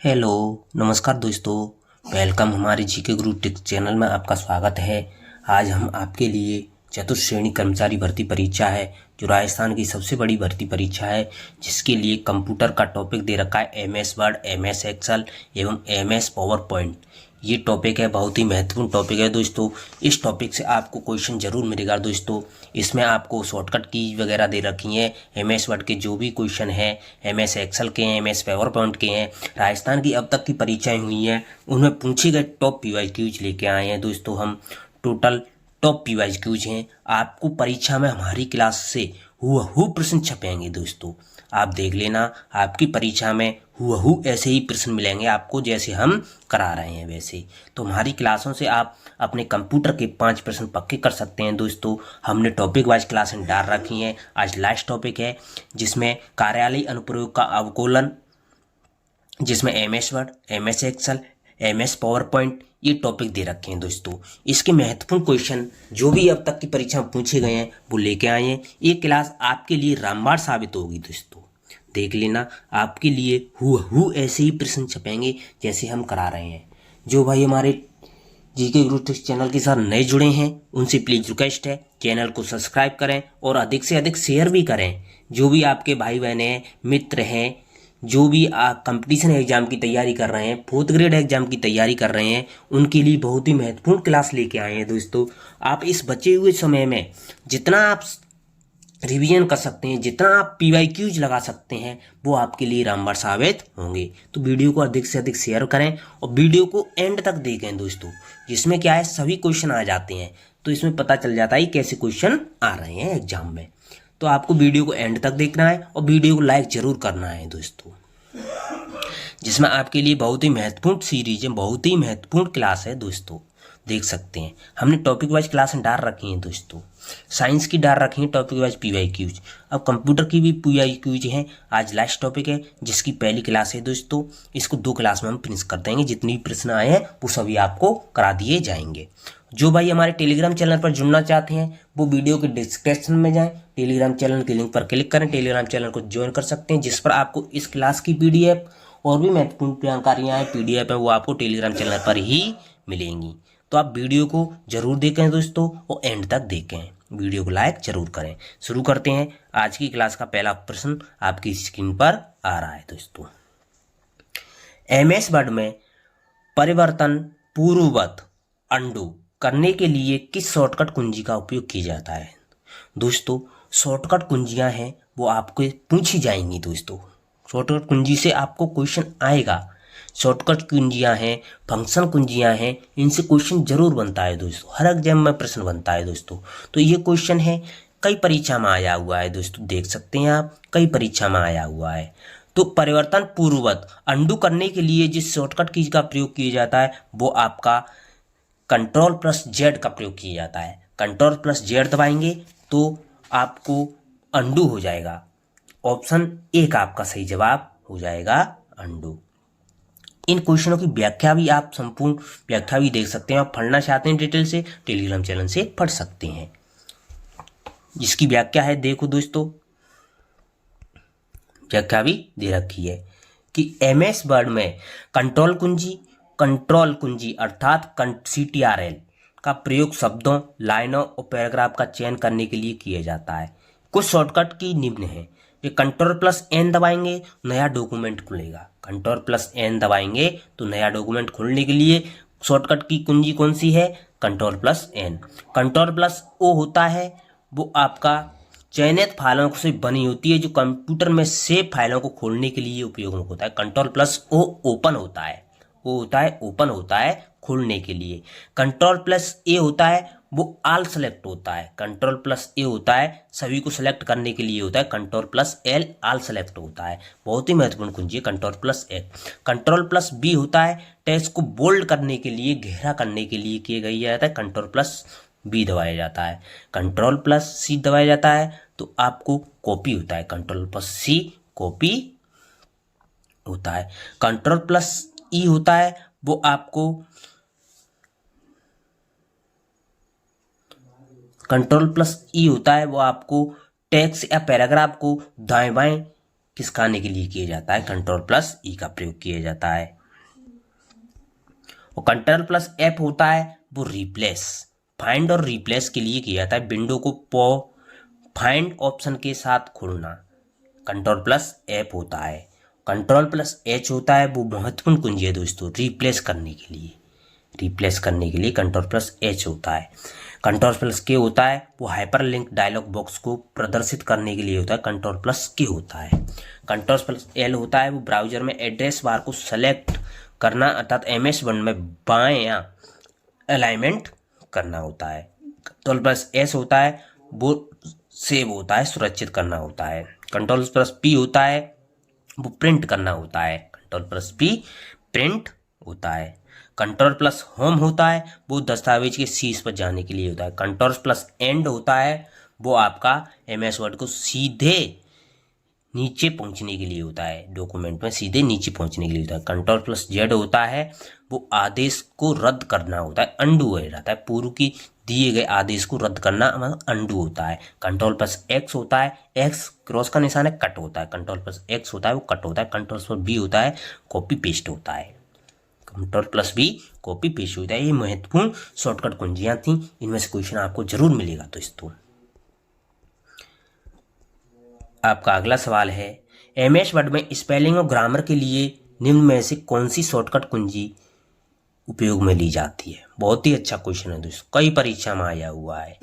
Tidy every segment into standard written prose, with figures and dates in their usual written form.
Hello, नमस्कार दोस्तों। Welcome हमारे जीके गुरु टिप्स चैनल में आपका स्वागत है। आज हम आपके लिए चतुर्थ कर्मचारी भर्ती परीक्षा है, जो राजस्थान की सबसे बड़ी भर्ती परीक्षा है, जिसके लिए कंप्यूटर का टॉपिक दे रखा है एमएस वर्ड, एमएस एक्सेल एवं एमएस पावर पॉइंट। ये टॉपिक है, बहुत ही महत्वपूर्ण टॉपिक है दोस्तों। इस टॉपिक से आपको क्वेश्चन जरूर मिलेगा दोस्तों। इसमें आपको शॉर्टकट की वगैरह दे रखी हैं। एमएस वर्ड के जो भी क्वेश्चन हैं, एमएस एक्सेल के हैं, एमएस पावर पॉइंट के हैं, राजस्थान की अब तक की परीक्षाएं हुई हैं, उनमें पूछे गए टॉप पीवाईक्यूज लेके आए हैं दोस्तों। हम टोटल टॉप पीवाईक्यूज हैं। आपको परीक्षा में हमारी क्लास से हुबहू प्रश्न छपेंगे दोस्तों। आप देख लेना, आपकी परीक्षा में हुबहू ऐसे ही प्रश्न मिलेंगे आपको, जैसे हम करा रहे हैं वैसे। तो हमारी क्लासों से आप अपने कंप्यूटर के 5 प्रश्न पक्के कर सकते हैं दोस्तों। हमने टॉपिक वाइज क्लासें डाल रखी हैं। आज लास्ट टॉपिक है, जिसमें कार्यालय अनुप्रयोग का अवकलन, जिसमें MS Word, MS Excel, MS PowerPoint, ये टॉपिक दे रखे हैं दोस्तों। इसके महत्वपूर्ण क्वेश्चन जो भी अब तक की परीक्षा में पूछे गए हैं वो लेके आए हैं। ये क्लास आपके लिए रामबाण साबित होगी दोस्तों। देख लेना, आपके लिए हुबहू ऐसे ही प्रश्न छपेंगे जैसे हम करा रहे हैं। जो भाई हमारे जीके गुरु टिप्स चैनल के साथ नए जुड़े हैं, उनसे प्लीज रिक्वेस्ट है, चैनल को सब्सक्राइब करें और अधिक से अधिक शेयर भी करें। जो भी आपके भाई बहन हैं, मित्र हैं, जो भी कंपटीशन एग्जाम की तैयारी कर रहे हैं, 4th ग्रेड एग्जाम की तैयारी कर रहे हैं, उनके लिए बहुत ही महत्वपूर्ण क्लास लेके आए हैं दोस्तों। आप इस बचे हुए समय में जितना आप रिवीजन कर सकते हैं, जितना आप पीवाईक्यूज लगा सकते हैं, वो आपके लिए रामबाण साबित होंगे। तो वीडियो को अधिक से अधिक शेयर करें और वीडियो को एंड तक देखें दोस्तों, जिसमें क्या है, सभी क्वेश्चन आ जाते हैं। तो इसमें पता चल जाता है कैसे क्वेश्चन आ रहे हैं एग्जाम में। तो आपको वीडियो को एंड तक देखना है और वीडियो को लाइक जरूर करना है दोस्तों, जिसमें आपके लिए बहुत ही महत्वपूर्ण सीरीज है, बहुत ही महत्वपूर्ण क्लास है दोस्तों। देख सकते हैं, हमने टॉपिक वाइज क्लास डाल रखी हैं दोस्तों। साइंस की डाल रखी है टॉपिक वाइज पीवाईक्यूज, अब कंप्यूटर की भी पीवाईक्यूज हैं। आज लास्ट टॉपिक है, जिसकी पहली क्लास है दोस्तों। इसको 2 क्लास में हम फिनिश कर देंगे। जितनी भी प्रश्न आए हैं वो सभी आपको करा दिए जाएंगे। जो भाई हमारे टेलीग्राम चैनल पर जुड़ना चाहते हैं, वो वीडियो के डिस्क्रिप्शन में जाएं, टेलीग्राम चैनल के लिंक पर क्लिक करें, टेलीग्राम चैनल को ज्वाइन कर सकते हैं, जिस पर आपको इस क्लास की पीडीएफ और भी महत्वपूर्ण जानकारियाँ हैं, पीडीएफ है, वो आपको टेलीग्राम चैनल पर ही मिलेंगी। तो आप वीडियो को जरूर देखें दोस्तों और एंड तक देखें, वीडियो को लाइक जरूर करें। शुरू करते हैं। आज की क्लास का पहला प्रश्न आपकी स्क्रीन पर आ रहा है दोस्तों। एमएस वर्ड में परिवर्तन पूर्ववत अंडू करने के लिए किस शॉर्टकट कुंजी का उपयोग किया जाता है? दोस्तों, शॉर्टकट कुंजियां हैं वो आपको पूछी जाएंगी दोस्तों। शॉर्टकट कुंजी से आपको क्वेश्चन आएगा। शॉर्टकट कुंजियां हैं, फंक्शन कुंजियां हैं, इनसे क्वेश्चन जरूर बनता है दोस्तों। हर एग्जाम में प्रश्न बनता है दोस्तों। तो ये क्वेश्चन है, कई परीक्षा में आया हुआ है दोस्तों। देख सकते हैं आप, कई परीक्षा में आया हुआ है। तो परिवर्तन पूर्ववत अंडू करने के लिए जिस शॉर्टकट की का प्रयोग किया जाता है, वो आपका Ctrl+Z का प्रयोग किया जाता है। Ctrl+Z दबाएंगे तो आपको अंडू हो जाएगा। ऑप्शन ए का आपका सही जवाब हो जाएगा अंडू। इन क्वेश्चनों की व्याख्या भी आप संपूर्ण व्याख्या भी देख सकते हैं। आप पढ़ना चाहते हैं डिटेल से, टेलीग्राम चैनल से पढ़ सकते हैं। जिसकी व्याख्या है, देखो दोस्तों, व्याख्या भी दे रखी है कि एमएस वर्ड में कंट्रोल कुंजी अर्थात CTRL का प्रयोग शब्दों, लाइनों और पैराग्राफ का चयन करने के लिए किया जाता है। कुछ शॉर्टकट की निम्न है। ये Ctrl+N दबाएंगे, नया डॉक्यूमेंट खुलेगा। Ctrl+N दबाएंगे तो नया डॉक्यूमेंट खोलने के लिए शॉर्टकट की कुंजी कौन सी है? Ctrl+N। Ctrl+O होता है, वो आपका चयनित फाइलों से बनी होती है, जो कंप्यूटर में सेव फाइलों को खोलने के लिए उपयोग होता है। Ctrl+O ओपन होता है, वो होता है ओपन होता है खोलने के लिए। Ctrl+A होता है, वो ऑल सेलेक्ट होता है। Ctrl+A होता है सभी को सेलेक्ट करने के लिए होता है। Ctrl+L ऑल सेलेक्ट होता है। बहुत ही महत्वपूर्ण कुंजी है Ctrl+A। Ctrl+B होता है टेक्स्ट को बोल्ड करने के लिए, गहरा करने के लिए किया गया जाता है। Ctrl+B दबाया जाता है। Ctrl+C दबाया जाता है तो आपको कॉपी होता है। Ctrl+C कॉपी होता है। Ctrl+E होता है, वो आपको Ctrl+E होता है, वो आपको टेक्स्ट या पैराग्राफ को दाएं बाएं किसका आने के लिए किया जाता है? कंट्रोल प्लस ई का प्रयोग किया जाता है। और कंट्रोल प्लस एफ होता है वो रिप्लेस, फाइंड और रिप्लेस के लिए किया जाता है। विंडो को फाइंड ऑप्शन के साथ खोलना कंट्रोल प्लस एफ होता है। कंट्रोल प्लस एच होता है वो महत्वपूर्ण कुंजी है दोस्तों, रिप्लेस करने के लिए। रिप्लेस करने के लिए कंट्रोल प्लस एच होता है। कंट्रोल प्लस के होता है वो हाइपरलिंक डायलॉग बॉक्स को प्रदर्शित करने के लिए होता है, कंट्रोल प्लस के होता है। कंट्रोल प्लस एल होता है वो ब्राउजर में एड्रेस बार को सेलेक्ट करना अर्थात एमएस वर्ड में बाएं या अलाइनमेंट करना होता है। कंट्रोल प्लस एस होता है वो सेव होता है, सुरक्षित करना होता है। कंट्रोल प्लस पी होता है वो प्रिंट करना होता है, कंट्रोल प्लस पी प्रिंट होता है। कंट्रोल प्लस होम होता है वो दस्तावेज के शीर्ष पर जाने के लिए होता है। कंट्रोल प्लस एंड होता है वो आपका एमएस वर्ड को सीधे नीचे पहुंचने के लिए होता है, डॉक्यूमेंट में सीधे नीचे पहुंचने के लिए होता है। कंट्रोल प्लस जेड होता है वो आदेश को रद्द करना होता है, अंडू हो जाता है। पूर्व की दिए गए आदेश को रद्द करना मतलब अंडू होता है। कंट्रोल प्लस एक्स होता है, एक्स क्रॉस का निशान है, कट होता है। कंट्रोल प्लस एक्स होता है वो कट होता है। कंट्रोल प्लस बी होता है कॉपी पेस्ट होता है। Control plus B copy paste होता है। ये महत्वपूर्ण शॉर्टकट कुंजियां थी, इनमें से क्वेश्चन आपको जरूर मिलेगा दोस्तों। आपका अगला सवाल है एमएस वर्ड में स्पेलिंग और ग्रामर के लिए निम्न में से कौन सी शॉर्टकट कुंजी उपयोग में ली जाती है? बहुत ही अच्छा क्वेश्चन है दोस्तों, कई परीक्षा में आया हुआ है।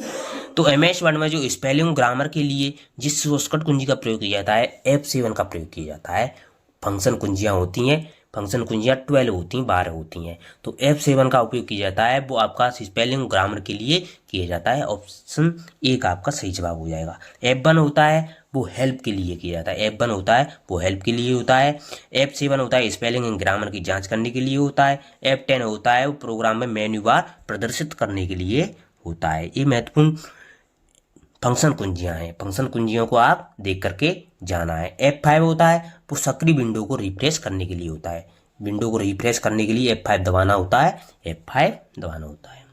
तो एमएस वर्ड में जो स्पेलिंग ग्रामर के लिए जिस शॉर्टकट कुंजी का प्रयोग किया जाता है F7 का प्रयोग किया जाता है। फंक्शन कुंजियां होती हैं, फंक्शन कुंजियां 12 होती हैं, 12 होती हैं। तो F7 का उपयोग किया जाता है वो आपका स्पेलिंग ग्रामर के लिए किया जाता है। ऑप्शन ए का आपका सही जवाब हो जाएगा। F1 होता है वो हेल्प के लिए किया जाता है, F1 होता है वो हेल्प के लिए होता है। F7 होता है स्पेलिंग एंड ग्रामर की जांच करने के लिए होता है। F10 होता है वो प्रोग्राम में मेन्यू बार प्रदर्शित करने के लिए होता है। ये महत्वपूर्ण फंक्शन कुंजियां हैं, फंक्शन कुंजियों को आप देख करके जाना है। F5 होता है वो सक्रिय विंडो को रिफ्रेश करने के लिए होता है, विंडो को रिफ्रेश करने के लिए F5 दबाना होता है, F5 दबाना होता है।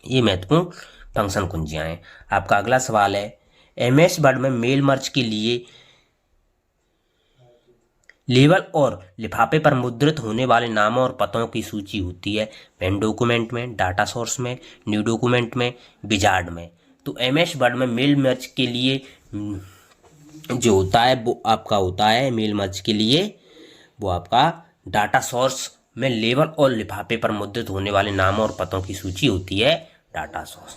ये महत्वपूर्ण फंक्शन कुंजियां हैं। आपका अगला सवाल है एमएस वर्ड में मेल मर्ज के लिए लेबल और लिफाफे पर मुद्रित होने वाले नामों और पतों की सूची होती है पेन डॉक्यूमेंट में, डाटा सोर्स में, न्यू डॉक्यूमेंट में, विजार्ड में। तो एमएस वर्ड में मेल मर्ज के लिए जो होता है वो आपका होता है मेल मर्ज के लिए वो आपका डाटा सोर्स में लेबल और लिफाफे पर मुद्रित होने वाले नामों और पतों की सूची होती है डाटा सोर्स।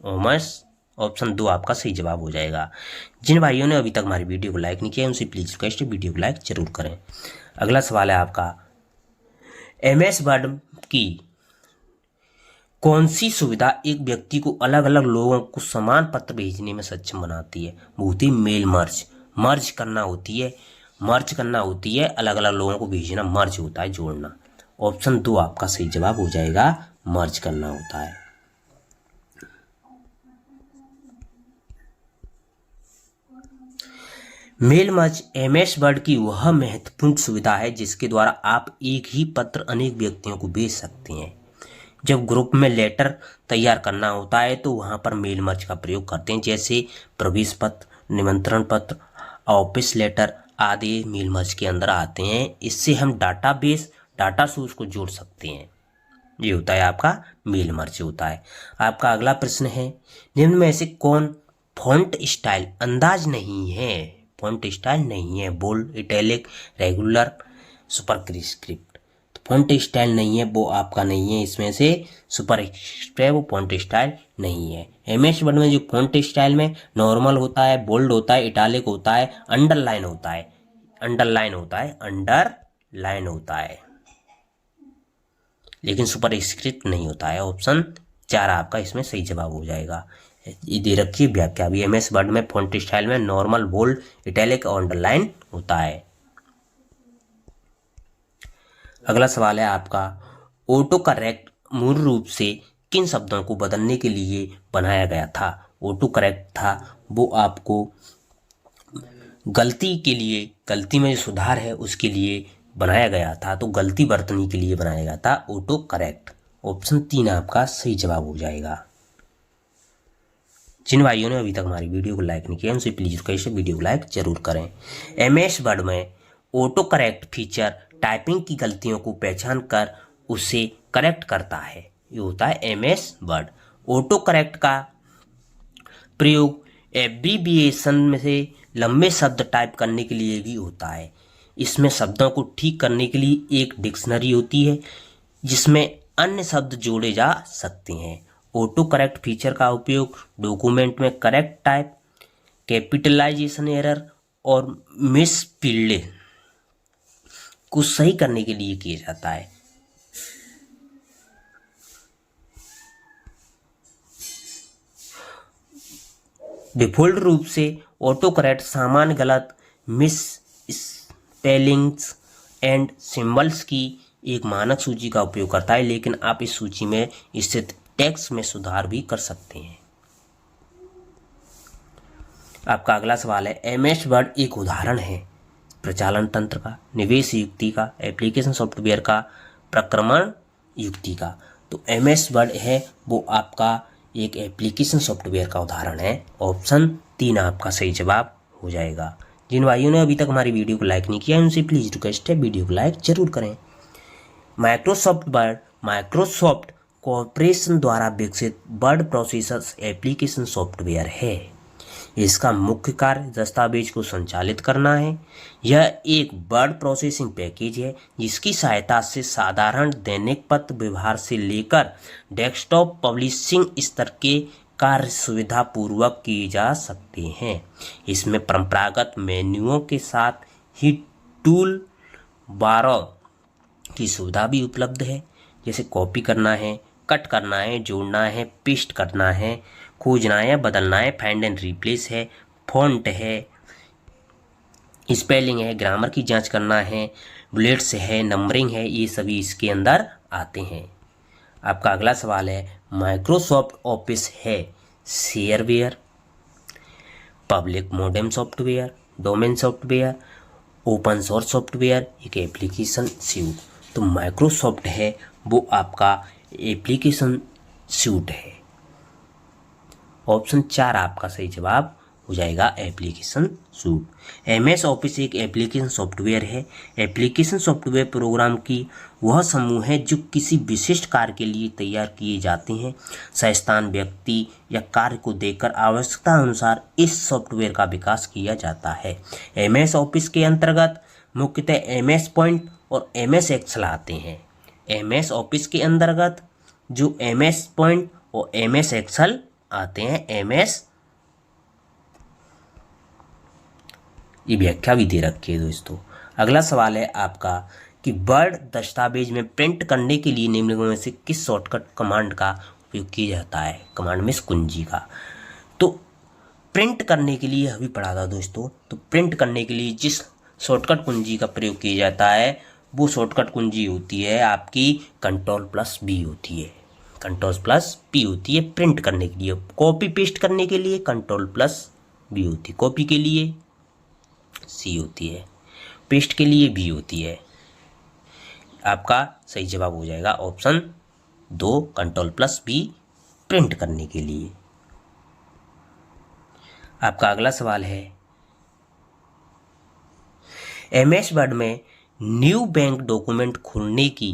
ओमस ऑप्शन 2 आपका सही जवाब हो जाएगा। जिन भाइयों ने अभी तक हमारी वीडियो को लाइक नहीं किया उनसे प्लीज रिक्वेस्ट है वीडियो को लाइक जरूर करें। अगला सवाल है आपका एमएस वर्ड की कौन सी सुविधा एक व्यक्ति को अलग अलग लोगों को समान पत्र भेजने में सक्षम बनाती है? वो होती है मेल मर्ज, मर्ज करना होती है, मर्ज करना होती है, अलग अलग लोगों को भेजना मर्ज होता है, जोड़ना। ऑप्शन 2 आपका सही जवाब हो जाएगा, मर्ज करना होता है। मेल मर्ज एमएस वर्ड की वह महत्वपूर्ण सुविधा है जिसके द्वारा आप एक ही पत्र अनेक व्यक्तियों को भेज सकते हैं। जब ग्रुप में लेटर तैयार करना होता है तो वहां पर मेल मर्ज का प्रयोग करते हैं, जैसे प्रवेश पत्र, निमंत्रण पत्र, ऑफिस लेटर आदि मेल मर्ज के अंदर आते हैं। इससे हम डाटाबेस, डाटा सोर्स को जोड़ सकते हैं। ये होता है आपका मेल मर्ज होता है। आपका अगला प्रश्न है निम्न में से कौन फॉन्ट स्टाइल अंदाज नहीं है? फॉन्ट स्टाइल नहीं है, बोल्ड, इटैलिक, रेगुलर, सुपरस्क्रिप्ट। तो फॉन्ट स्टाइल नहीं है वो आपका नहीं है, इसमें से सुपरस्क्रिप्ट है वो फॉन्ट स्टाइल नहीं है। एमएस वर्ड में जो फॉन्ट स्टाइल में नॉर्मल होता है, बोल्ड होता है, इटैलिक होता है, अंडरलाइन होता है, अंडरलाइन होता है, अंडरलाइन होता है, लेकिन सुपरस्क्रिप्ट नहीं होता है। ऑप्शन 4 आपका इसमें सही जवाब हो जाएगा। ये दे रखी व्याख्या भी एमएस वर्ड में फॉन्ट स्टाइल में नॉर्मल, बोल्ड, इटैलिक और अंडरलाइन होता है। अगला सवाल है आपका ऑटो करेक्ट मूल रूप से किन शब्दों को बदलने के लिए बनाया गया था? ऑटो करेक्ट था वो आपको गलती के लिए, गलती में जो सुधार है उसके लिए बनाया गया था, तो गलती बरतने के लिए बनाया गया था ऑटो करेक्ट। ऑप्शन 3 आपका सही जवाब हो जाएगा। जिन भाइयों ने अभी तक हमारी वीडियो को लाइक नहीं किया उनसे प्लीज रिक्वेस्ट है वीडियो को लाइक जरूर करें। एमएस वर्ड में ऑटो करेक्ट फीचर टाइपिंग की गलतियों को पहचान कर उसे करेक्ट करता है। ये होता है एमएस वर्ड। ऑटो करेक्ट का प्रयोग एब्रीविएशन में से लंबे शब्द टाइप करने के लिए भी होता है। इसमें शब्दों को ठीक करने के लिए एक डिक्शनरी होती है जिसमें अन्य शब्द जोड़े जा सकते हैं। ऑटो करेक्ट फीचर का उपयोग डॉक्यूमेंट में करेक्ट टाइप, कैपिटलाइजेशन एरर और मिसफील्ड को सही करने के लिए किया जाता है। डिफ़ॉल्ट रूप से ऑटो करेक्ट सामान्य गलत, मिस स्पेलिंग्स एंड सिंबल्स की एक मानक सूची का उपयोग करता है, लेकिन आप इस सूची में स्थित टेक्स्ट में सुधार भी कर सकते हैं। आपका अगला सवाल है, एमएस वर्ड एक उदाहरण है प्रचालन तंत्र का, निवेश युक्ति का, एप्लीकेशन सॉफ्टवेयर का, प्रक्रमण युक्ति का। तो एमएस वर्ड है वो आपका एक एप्लीकेशन सॉफ्टवेयर का उदाहरण है। ऑप्शन 3 आपका सही जवाब हो जाएगा। जिन भाइयों ने अभी तक हमारी वीडियो को लाइक नहीं किया उनसे प्लीज रिक्वेस्ट है वीडियो को लाइक जरूर करें। माइक्रोसॉफ्ट वर्ड माइक्रोसॉफ्ट कॉर्पोरेशन द्वारा विकसित वर्ड प्रोसेसर एप्लीकेशन सॉफ्टवेयर है। इसका मुख्य कार्य दस्तावेज को संचालित करना है। यह एक वर्ड प्रोसेसिंग पैकेज है जिसकी सहायता से साधारण दैनिक पत्र व्यवहार से लेकर डेस्कटॉप पब्लिशिंग स्तर के कार्य सुविधापूर्वक किए जा सकते हैं। इसमें परंपरागत मेन्यूओं के साथ ही टूल बारों की सुविधा भी उपलब्ध है, जैसे कॉपी करना है, कट करना है, जोड़ना है, पेस्ट करना है, खोजना है, बदलना है, फाइंड एंड रिप्लेस है, फॉन्ट है, स्पेलिंग है, ग्रामर की जांच करना है, बुलेट्स है, नंबरिंग है, ये सभी इसके अंदर आते हैं। आपका अगला सवाल है, माइक्रोसॉफ्ट ऑफिस है shareware, public modem software, domain software, open source software, एक एप्लीकेशन सूट। तो माइक्रोसॉफ्ट है वो आपका एप्लीकेशन सूट है। ऑप्शन 4 आपका सही जवाब हो जाएगा, एप्लीकेशन सूट। एमएस ऑफिस एक एप्लीकेशन सॉफ्टवेयर है। एप्लीकेशन सॉफ्टवेयर प्रोग्राम की वह समूह है जो किसी विशिष्ट कार्य के लिए तैयार किए जाते हैं। संस्थान, व्यक्ति या कार्य को देखकर आवश्यकता अनुसार इस सॉफ्टवेयर का विकास किया जाता है। एमएस ऑफिस के अंतर्गत मुख्यतः एमएस पॉइंट और एमएस एक्सेल आते हैं। एमएस ऑफिस के अंतर्गत जो एमएस पॉइंट और एमएस एक्सेल आते हैं। एमएस ये व्याख्या भी दे रखी है दोस्तों। अगला सवाल है आपका कि वर्ड दस्तावेज में प्रिंट करने के लिए निम्नलिखित में से किस शॉर्टकट कमांड का उपयोग किया जाता है। कमांड में कुंजी का। तो प्रिंट करने के लिए अभी पढ़ा था दोस्तों। तो प्रिंट करने के लिए जिस शॉर्टकट कुंजी का प्रयोग किया जाता है वो शॉर्टकट कुंजी होती है आपकी Ctrl+B होती है। Ctrl+B होती है प्रिंट करने के लिए। कॉपी पेस्ट करने के लिए Ctrl+B होती है। कॉपी के लिए C होती है, पेस्ट के लिए B होती है। आपका सही जवाब हो जाएगा ऑप्शन 2 Ctrl+B प्रिंट करने के लिए। आपका अगला सवाल है, एमएस वर्ड में न्यू बैंक डॉक्यूमेंट खोलने की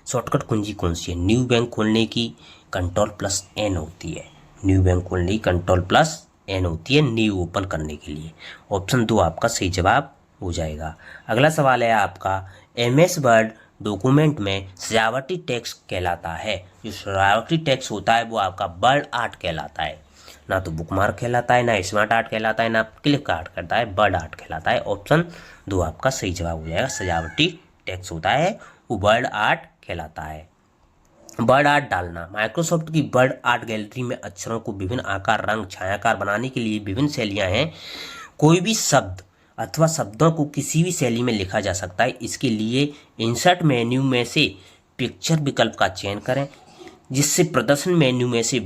शॉर्टकट कुंजी कौन सी है। न्यू बैंक खोलने की Ctrl+N होती है। न्यू बैंक खोलने की Ctrl+N होती है न्यू ओपन करने के लिए। ऑप्शन 2 आपका सही जवाब हो जाएगा। अगला सवाल है आपका, एमएस वर्ड डॉक्यूमेंट में सजावटी टेक्स्ट कहलाता है। जो सजावटी टेक्स्ट होता है वो आपका वर्ड आर्ट कहलाता है। ना तो बुकमार्क कहलाता है, ना स्मार्ट आर्ट कहलाता है, ना क्लिक आर्ट कहता है, वर्ड आर्ट कहलाता है। ऑप्शन 2 आपका सही जवाब हो जाएगा। सजावटी टेक्स्ट होता है वो वर्ड आर्ट कहलाता है। वर्ड आर्ट डालना। माइक्रोसॉफ्ट की वर्ड आर्ट गैलरी में अक्षरों को विभिन्न आकार, रंग, छायाकार बनाने के लिए विभिन्न शैलियां हैं। कोई भी शब्द अथवा शब्दों को किसी भी शैली में लिखा जा सकता है। इसके लिए इंसर्ट मेन्यू में से पिक्चर विकल्प का चयन करें, जिससे प्रदर्शन मेन्यू में से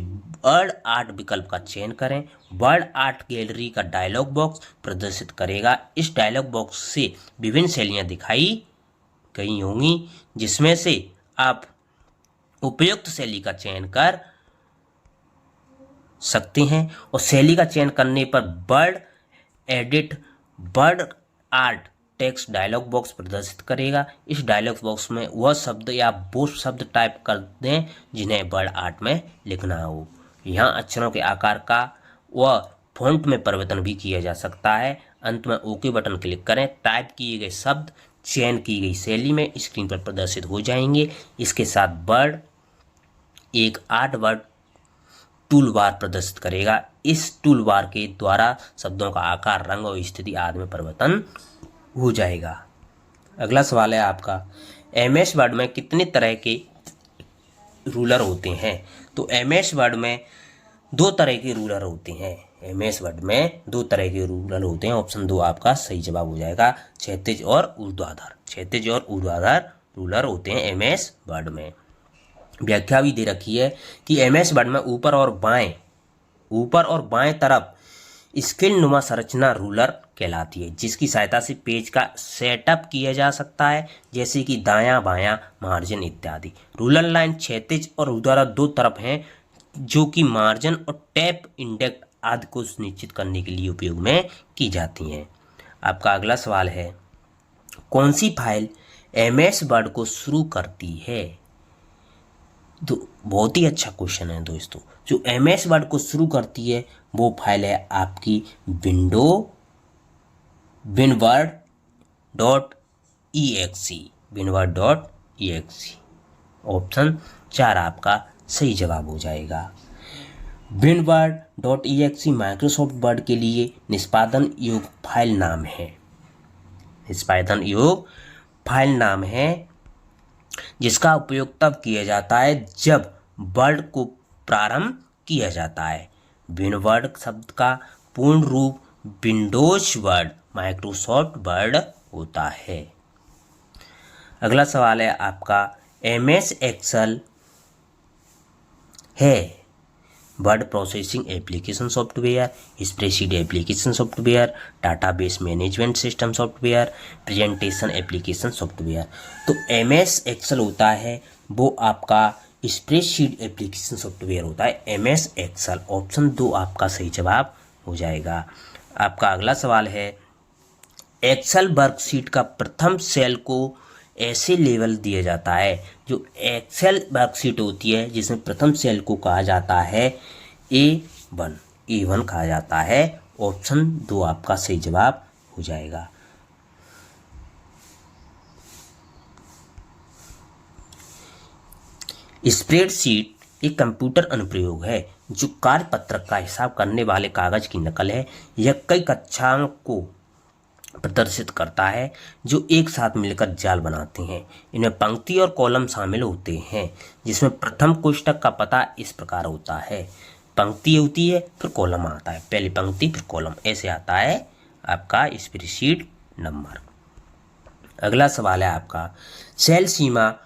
वर्ड आर्ट विकल्प का चयन करें। वर्ड आर्ट गैलरी का डायलॉग बॉक्स प्रदर्शित करेगा। इस डायलॉग बॉक्स से विभिन्न शैलियाँ दिखाई गई होंगी, जिसमें से आप उपयुक्त शैली का चयन कर सकते हैं। और शैली का चयन करने पर Word edit WordArt text dialog box प्रदर्शित करेगा। इस डायलॉग बॉक्स में वह शब्द या वो शब्द टाइप कर दें जिन्हें वर्ड आर्ट में लिखना हो। यहाँ अक्षरों के आकार का व फॉन्ट में परिवर्तन भी किया जा सकता है। अंत में ओके बटन क्लिक करें। टाइप किए गए शब्द चयन की गई शैली में स्क्रीन पर प्रदर्शित हो जाएंगे। इसके साथ वर्ड एक 8 वर्ड टूल बार प्रदर्शित करेगा। इस टूल बार के द्वारा शब्दों का आकार, रंग और स्थिति आदि में परिवर्तन हो जाएगा। अगला सवाल है आपका, एमएस वर्ड में कितने तरह के रूलर होते हैं? तो एमएस वर्ड में 2 तरह के रूलर होते हैं। एमएस वर्ड में 2 तरह के रूलर होते हैं। ऑप्शन 2 आपका सही जवाब हो जाएगा। क्षैतिज और ऊर्ध्वाधर। क्षैतिज और ऊर्ध्वाधर रूलर होते हैं एमएस वर्ड में। व्याख्या भी दे रखी है कि एमएस वर्ड में ऊपर और बाएं तरफ स्केल नुमा संरचना रूलर कहलाती है, जिसकी सहायता से पेज का सेटअप किया जा सकता है, जैसे कि दायां बायां मार्जिन इत्यादि। रूलर लाइन क्षैतिज और ऊर्ध्वाधर 2 तरफ हैं, जो कि मार्जिन और टैप इंडेक्स आदि को सुनिश्चित करने के लिए उपयोग में की जाती हैं। आपका अगला सवाल है, कौन सी फाइल एमएस वर्ड को शुरू करती है? तो बहुत ही अच्छा क्वेश्चन है दोस्तों। जो एमएस वर्ड को शुरू करती है वो फाइल है आपकी विनवर्ड डॉट exe। ऑप्शन 4 आपका सही जवाब हो जाएगा। Windward dot exe Microsoft word के लिए निष्पादन योग्य फाइल नाम है। निष्पादन योग्य फाइल नाम है जिसका उपयोग तब किया जाता है जब वर्ड को प्रारंभ किया जाता है। विनवर्ड शब्द का पूर्ण रूप विंडोज वर्ड माइक्रोसॉफ्ट वर्ड होता है। अगला सवाल है आपका, एमएस एक्सेल है word processing application software, spreadsheet application software, database management system software, presentation application software. तो एमएस एक्सेल होता है वो आपका स्प्रेडशीट एप्लीकेशन सॉफ्टवेयर होता है, एमएस एक्सेल। ऑप्शन 2 आपका सही जवाब हो जाएगा। आपका अगला सवाल है, एक्सेल वर्कशीट का प्रथम सेल को ऐसे लेवल दिया जाता है। जो एक्सेल वर्कशीट होती है जिसमें प्रथम सेल को कहा जाता है A1 कहा जाता है। ऑप्शन 2 आपका सही जवाब हो जाएगा। स्प्रेडशीट एक कंप्यूटर अनुप्रयोग है जो कार्यपत्रक का हिसाब करने वाले कागज की नकल है। यह कई कक्षाओं को प्रदर्शित करता है जो एक साथ मिलकर जाल बनाते हैं। इनमें पंक्ति और कॉलम शामिल होते हैं, जिसमें प्रथम कोष्ठक का पता इस प्रकार होता है। पंक्ति होती है फिर कॉलम आता है, पहली पंक्ति फिर कॉलम, ऐसे आता है आपका स्प्रेडशीट नंबर। अगला सवाल है आपका, सेल सीमा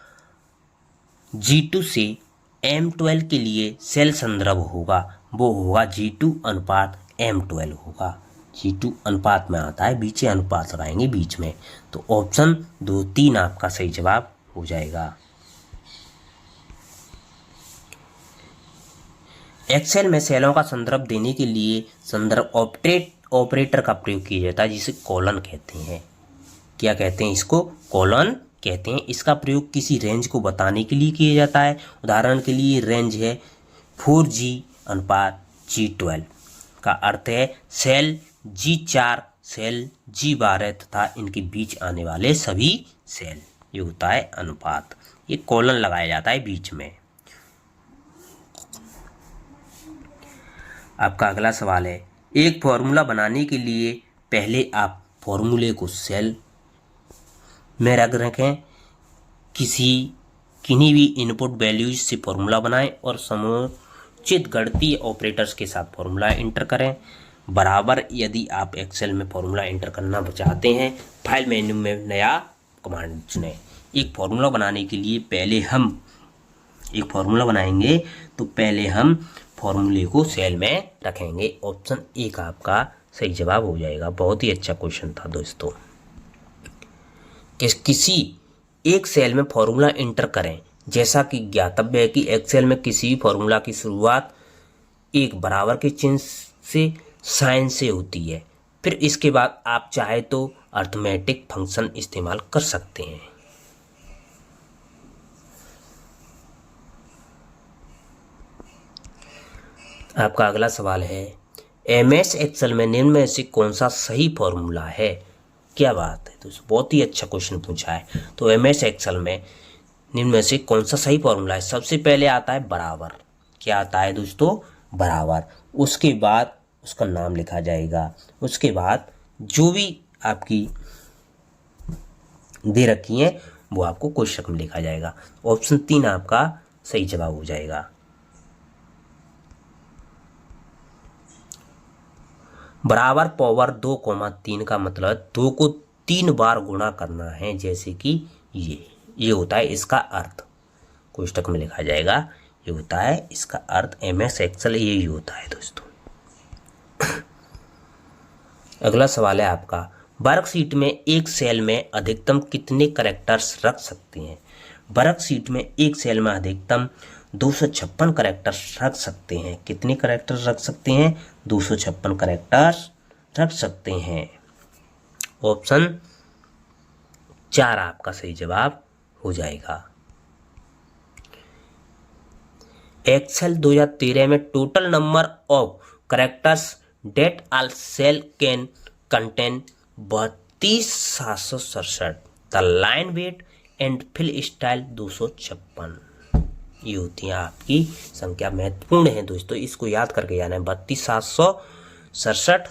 G2 से M12 के लिए सेल संदर्भ होगा, वो होगा G2 अनुपात M12 होगा। G2 अनुपात में आता है, बीच अनुपात लगाएंगे बीच में, तो ऑप्शन 2, 3 आपका सही जवाब हो जाएगा। एक्सेल में सेलों का संदर्भ देने के लिए संदर्भ ऑपरेटर का प्रयोग किया जाता है, जिसे कॉलन कहते हैं। क्या कहते हैं इसको? कॉलन कहते हैं। इसका प्रयोग किसी रेंज को बताने के लिए किया जाता है। उदाहरण के लिए रेंज है 4G अनुपात G12 का अर्थ है सेल G4 सेल G12 तथा इनके बीच आने वाले सभी सेल, ये होता है अनुपात। ये कॉलन लगाया जाता है बीच में। आपका अगला सवाल है, एक फॉर्मूला बनाने के लिए पहले आप फॉर्मूले को सेल में रख रखें, किन्हीं भी इनपुट वैल्यूज से फॉर्मूला बनाएं और समुचित गणितीय ऑपरेटर्स के साथ फॉर्मूला एंटर करें। बराबर यदि आप एक्सेल में फॉर्मूला एंटर करना चाहते हैं, फाइल मेन्यू में नया कमांड चुनें। एक फॉर्मूला बनाने के लिए पहले हम एक फॉर्मूला बनाएंगे तो पहले हम फॉर्मूले को सेल में रखेंगे। ऑप्शन 1 आपका सही जवाब हो जाएगा। बहुत ही अच्छा क्वेश्चन था दोस्तों। किसी एक सेल में फॉर्मूला एंटर करें। जैसा कि ज्ञातव्य है कि एक्सेल में किसी भी फॉर्मूला की शुरुआत एक बराबर के चिन्ह से, साइन से होती है। फिर इसके बाद आप चाहे तो अर्थमेटिक फंक्शन इस्तेमाल कर सकते हैं। आपका अगला सवाल है, एमएस एक्सेल में निम्न में से कौन सा सही फॉर्मूला है? क्या बात है दोस्तों, बहुत ही अच्छा क्वेश्चन पूछा है। तो एमएस एक्सेल में निम्न में से कौन सा सही फॉर्मूला है? सबसे पहले आता है बराबर। क्या आता है दोस्तों? बराबर। उसके बाद उसका नाम लिखा जाएगा। उसके बाद जो भी आपकी दे रखी है वो आपको क्वेश्चन में लिखा जाएगा। ऑप्शन 3 आपका सही जवाब हो जाएगा। बराबर पावर 2,3 का मतलब 2 को 3 बार गुणा करना है, जैसे कि ये होता है इसका अर्थ। कोष्टक में लिखा जाएगा, ये होता है इसका अर्थ। एमएस एक्सेल यही होता है दोस्तों। अगला सवाल है आपका, वर्कशीट में एक सेल में अधिकतम कितने कैरेक्टर्स रख सकते हैं? वर्कशीट में एक सेल में अधिकतम 256 कैरेक्टर्स रख सकते हैं। कितने कैरेक्टर्स रख सकते हैं? 256 कैरेक्टर्स रख सकते हैं। ऑप्शन 4 आपका सही जवाब हो जाएगा। एक्सेल 2013 में total number of characters that all cell can contain 32,767। The line weight and fill style 256। ये होती है आपकी संख्या। महत्वपूर्ण है दोस्तों, इसको याद करके जाना है। 32,767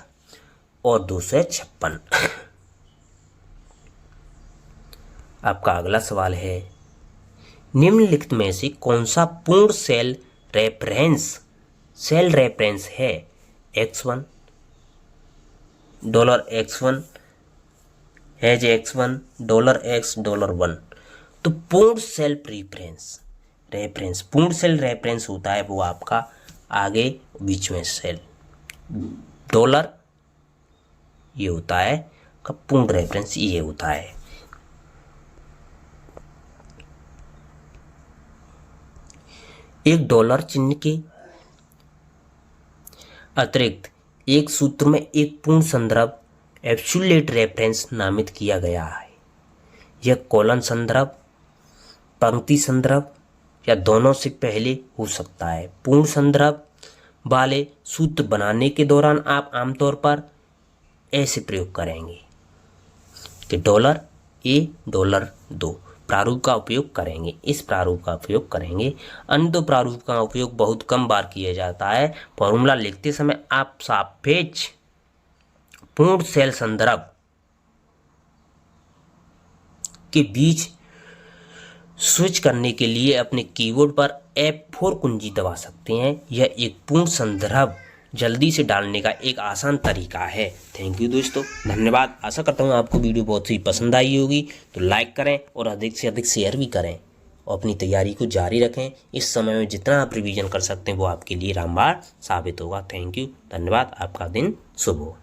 और 256। आपका अगला सवाल है, निम्नलिखित में से कौन सा पूर्ण सेल रेफरेंस है? X1 $X1 has X1 $X $1। तो पूर्ण सेल रेफरेंस पूर्ण सेल रेफरेंस होता है वो आपका आगे बीच में सेल डॉलर, ये होता है का पूर्ण रेफरेंस, ये होता है। एक डॉलर चिन्ह के अतिरिक्त एक सूत्र में एक पूर्ण संदर्भ एब्सोल्यूट रेफरेंस नामित किया गया है। यह कॉलन संदर्भ, पंक्ति संदर्भ या दोनों से पहले हो सकता है। पूर्ण संदर्भ वाले सूत्र बनाने के दौरान आप आमतौर पर ऐसे प्रयोग करेंगे कि $A $2 प्रारूप का उपयोग करेंगे। इस प्रारूप का उपयोग करेंगे। अन्य दो प्रारूप का उपयोग बहुत कम बार किया जाता है। फॉर्मूला लिखते समय आप सापेक्ष पूर्ण सेल संदर्भ के बीच स्विच करने के लिए अपने कीबोर्ड पर F4 कुंजी दबा सकते हैं। यह एक पूर्ण संदर्भ जल्दी से डालने का एक आसान तरीका है। थैंक यू दोस्तों, धन्यवाद। आशा करता हूँ आपको वीडियो बहुत ही पसंद आई होगी। तो लाइक करें और अधिक से अधिक शेयर भी करें और अपनी तैयारी को जारी रखें। इस समय में जितना आप रिवीजन कर सकते हैं वो आपके लिए रामबाण साबित होगा। थैंक यू, धन्यवाद। आपका दिन शुभ हो।